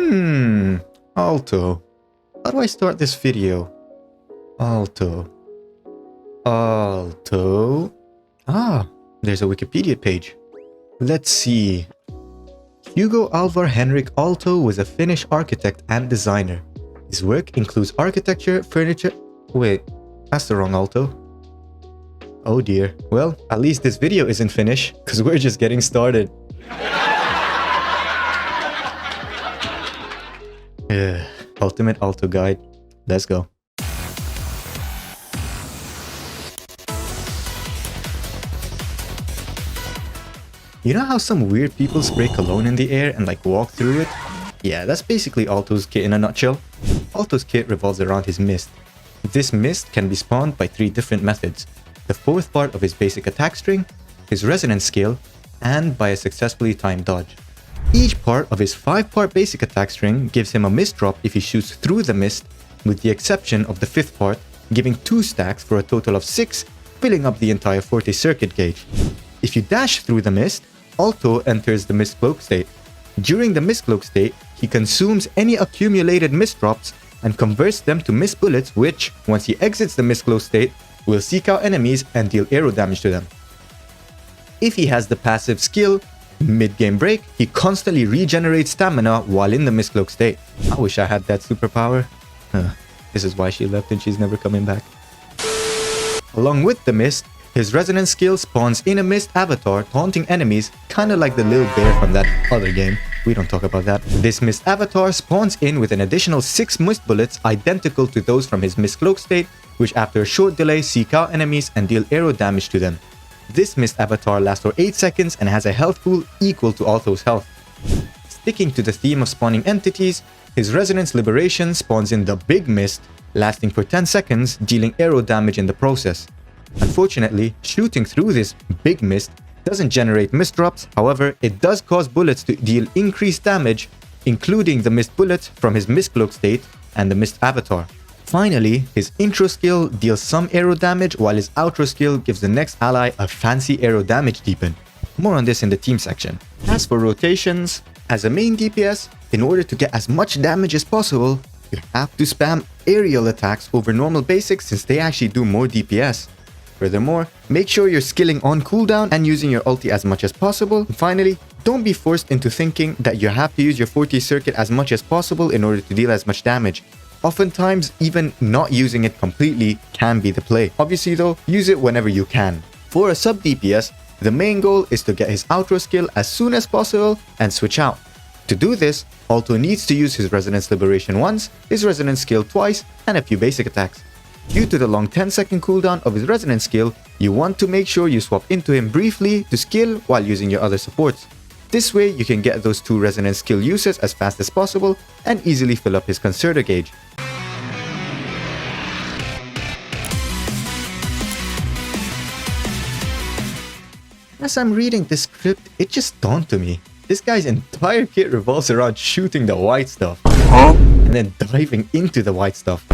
Aalto. How do I start this video? Aalto. There's a Wikipedia page. Let's see. Hugo Alvar Henrik Aalto was a Finnish architect and designer. His work includes architecture, furniture... Wait, that's the wrong Aalto. Oh dear. Well, at least this video isn't Finnish, because we're just getting started. Ultimate Aalto guide. Let's go. You know how some weird people spray cologne in the air and like walk through it? Yeah, that's basically Aalto's kit in a nutshell. Aalto's kit revolves around his mist. This mist can be spawned by 3 different methods. The 4th part of his basic attack string, his resonance skill, and by a successfully timed dodge. Each part of his 5-part basic attack string gives him a mist drop if he shoots through the mist, with the exception of the 5th part, giving 2 stacks for a total of 6, filling up the entire 40 circuit gauge. If you dash through the mist, Aalto enters the mist cloak state. During the mist cloak state, he consumes any accumulated mist drops and converts them to mist bullets, which, once he exits the mist cloak state, will seek out enemies and deal arrow damage to them. If he has the passive skill, mid-game break, he constantly regenerates stamina while in the mist cloak state. I wish I had that superpower. This is why she left and she's never coming back. Along with the mist, his resonance skill spawns in a mist avatar taunting enemies, kinda like the little bear from that other game. We don't talk about that. This mist avatar spawns in with an additional 6 mist bullets identical to those from his mist cloak state, which after a short delay seek out enemies and deal arrow damage to them. This mist avatar lasts for 8 seconds and has a health pool equal to Aalto's health. Sticking to the theme of spawning entities, his resonance liberation spawns in the big mist, lasting for 10 seconds, dealing arrow damage in the process. Unfortunately, shooting through this big mist doesn't generate mist drops, however, it does cause bullets to deal increased damage, including the mist bullets from his mist cloak state and the mist avatar. Finally, his intro skill deals some arrow damage, while his outro skill gives the next ally a fancy arrow damage deepen. More on this in the team section. As for rotations, as a main DPS, in order to get as much damage as possible, you have to spam aerial attacks over normal basics since they actually do more DPS. Furthermore, make sure you're skilling on cooldown and using your ulti as much as possible. And finally, don't be forced into thinking that you have to use your 40 circuit as much as possible in order to deal as much damage. Oftentimes, even not using it completely can be the play. Obviously though, use it whenever you can. For a sub DPS, the main goal is to get his outro skill as soon as possible and switch out. To do this, Aalto needs to use his resonance liberation once, his resonance skill twice, and a few basic attacks. Due to the long 10-second cooldown of his resonance skill, you want to make sure you swap into him briefly to skill while using your other supports. This way, you can get those 2 resonance skill uses as fast as possible and easily fill up his concerto gauge. As I'm reading this script, it just dawned to me. This guy's entire kit revolves around shooting the white stuff. And then diving into the white stuff.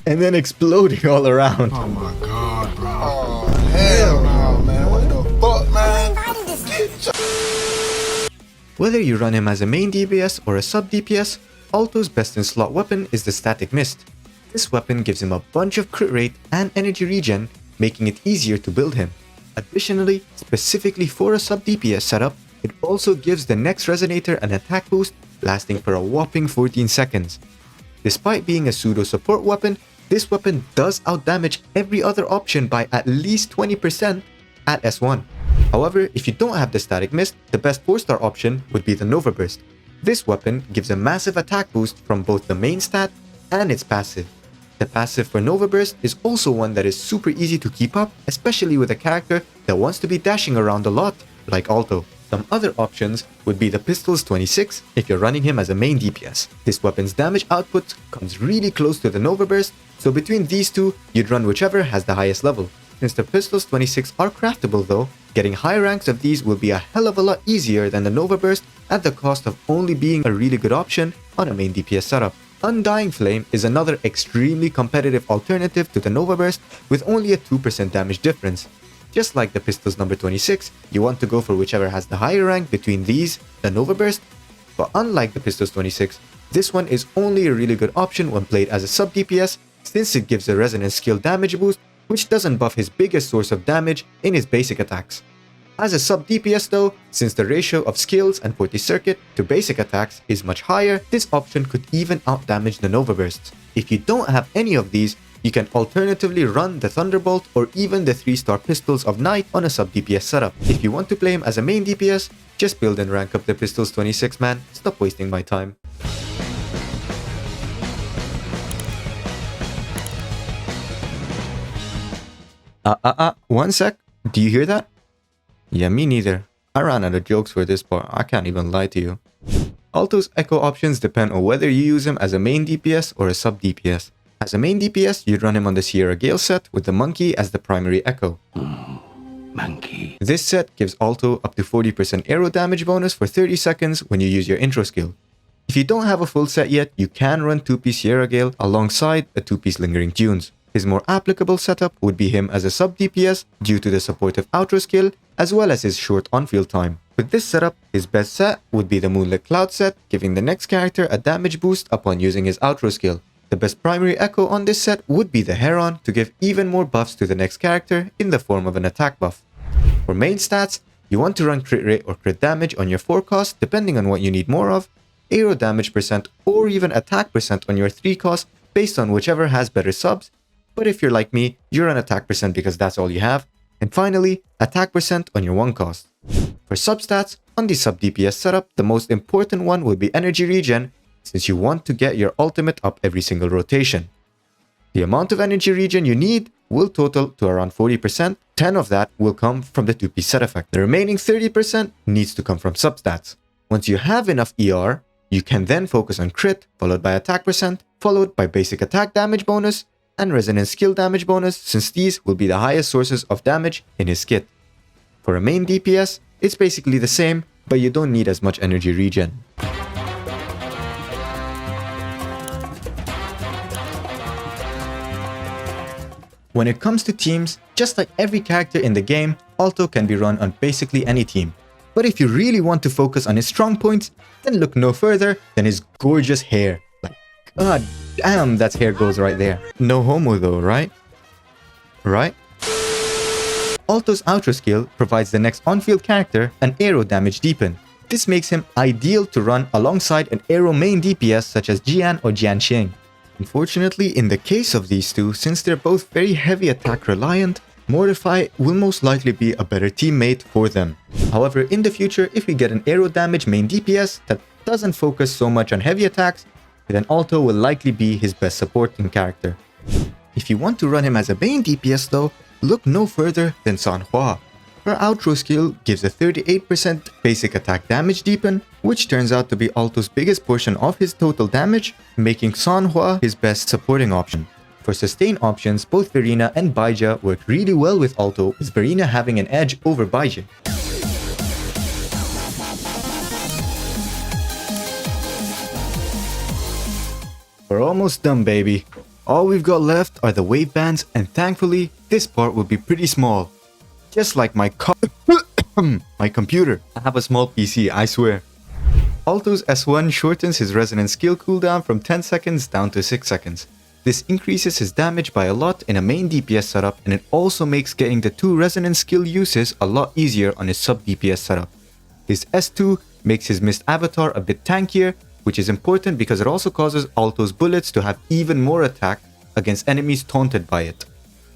And then exploding all around. Oh my god, bro. Oh, hell no, man. What the fuck, man? Whether you run him as a main DPS or a sub DPS, Aalto's best in slot weapon is the Static Mist. This weapon gives him a bunch of crit rate and energy regen, making it easier to build him. Additionally, specifically for a sub DPS setup, it also gives the next resonator an attack boost lasting for a whopping 14 seconds. Despite being a pseudo support weapon, this weapon does outdamage every other option by at least 20% at S1. However, if you don't have the Static Mist, the best 4-star option would be the Nova Burst. This weapon gives a massive attack boost from both the main stat and its passive. The passive for Nova Burst is also one that is super easy to keep up, especially with a character that wants to be dashing around a lot, like Aalto. Some other options would be the Pistols 26 if you're running him as a main DPS. This weapon's damage output comes really close to the Nova Burst, so between these two, you'd run whichever has the highest level. Since the Pistols 26 are craftable though, getting high ranks of these will be a hell of a lot easier than the Nova Burst at the cost of only being a really good option on a main DPS setup. Undying Flame is another extremely competitive alternative to the Nova Burst with only a 2% damage difference. Just like the pistols number 26, you want to go for whichever has the higher rank between these, the Nova Burst. But unlike the pistols 26, this one is only a really good option when played as a sub DPS, since it gives a resonance skill damage boost, which doesn't buff his biggest source of damage in his basic attacks. As a sub DPS though, since the ratio of skills and 40 circuit to basic attacks is much higher, this option could even outdamage the Nova Bursts. If you don't have any of these, you can alternatively run the Thunderbolt or even the 3-star pistols of Night on a sub DPS setup. If you want to play him as a main DPS, just build and rank up the pistols 26 man, stop wasting my time. One sec, do you hear that? Yeah, me neither. I ran out of jokes for this part, I can't even lie to you. Aalto's echo options depend on whether you use him as a main DPS or a sub DPS. As a main DPS, you'd run him on the Sierra Gale set with the Monkey as the primary echo. Monkey. This set gives Aalto up to 40% arrow damage bonus for 30 seconds when you use your intro skill. If you don't have a full set yet, you can run 2-piece Sierra Gale alongside a 2-piece Lingering Tunes. His more applicable setup would be him as a sub DPS due to the supportive outro skill as well as his short on-field time. With this setup, his best set would be the Moonlit Cloud set, giving the next character a damage boost upon using his outro skill. The best primary echo on this set would be the Heron to give even more buffs to the next character in the form of an attack buff. For main stats, you want to run crit rate or crit damage on your forecast depending on what you need more of, arrow damage percent or even attack percent on your 3 cost based on whichever has better subs, but if you're like me, you run attack percent because that's all you have, and finally, attack percent on your 1 cost. For substats, on the sub DPS setup, the most important one would be energy regen, since you want to get your ultimate up every single rotation. The amount of energy regen you need will total to around 40%, 10 of that will come from the 2-piece set effect. The remaining 30% needs to come from substats. Once you have enough ER, you can then focus on crit, followed by attack percent, followed by basic attack damage bonus, and resonance skill damage bonus, since these will be the highest sources of damage in his kit. For a main DPS, it's basically the same, but you don't need as much energy regen. When it comes to teams, just like every character in the game, Aalto can be run on basically any team. But if you really want to focus on his strong points, then look no further than his gorgeous hair. Like, god damn, that hair goes right there. No homo though, right? Right? Aalto's outro skill provides the next on-field character an arrow damage deepen. This makes him ideal to run alongside an arrow main DPS such as Jian or Jianxing. Unfortunately, in the case of these two, since they're both very heavy attack reliant, Mortify will most likely be a better teammate for them. However, in the future, if we get an arrow damage main DPS that doesn't focus so much on heavy attacks, then Aalto will likely be his best supporting character. If you want to run him as a main DPS though, look no further than Sanhua. Her outro skill gives a 38% basic attack damage deepen, which turns out to be Aalto's biggest portion of his total damage, making Sanhua his best supporting option. For sustain options, both Verena and Baija work really well with Aalto, with Verena having an edge over Baija. We're almost done, baby. All we've got left are the Wavebands, and thankfully, this part will be pretty small. Just like my computer. I have a small PC, I swear. Aalto's S1 shortens his resonance skill cooldown from 10 seconds down to 6 seconds. This increases his damage by a lot in a main DPS setup, and it also makes getting the 2 resonance skill uses a lot easier on his sub DPS setup. His S2 makes his mist avatar a bit tankier, which is important because it also causes Aalto's bullets to have even more attack against enemies taunted by it.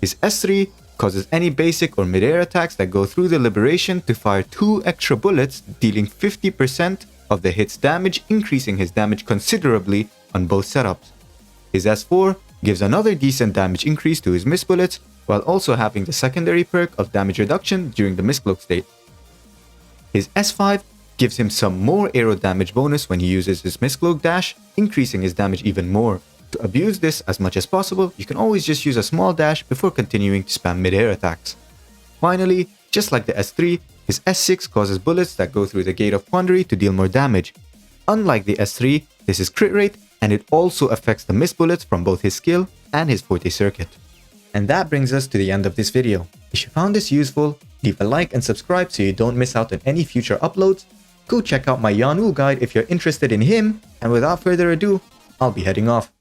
His S3 causes any basic or mid-air attacks that go through the liberation to fire 2 extra bullets, dealing 50% of the hit's damage, increasing his damage considerably on both setups. His S4 gives another decent damage increase to his mist bullets, while also having the secondary perk of damage reduction during the mistcloak state. His S5 gives him some more arrow damage bonus when he uses his mistcloak dash, increasing his damage even more. To abuse this as much as possible, you can always just use a small dash before continuing to spam mid-air attacks. Finally, just like the S3, his S6 causes bullets that go through the Gate of Quandary to deal more damage. Unlike the S3, this is crit rate, and it also affects the mist bullets from both his skill and his 40 circuit. And that brings us to the end of this video. If you found this useful, leave a like and subscribe so you don't miss out on any future uploads. Go check out my Yanul guide if you're interested in him, and without further ado, I'll be heading off.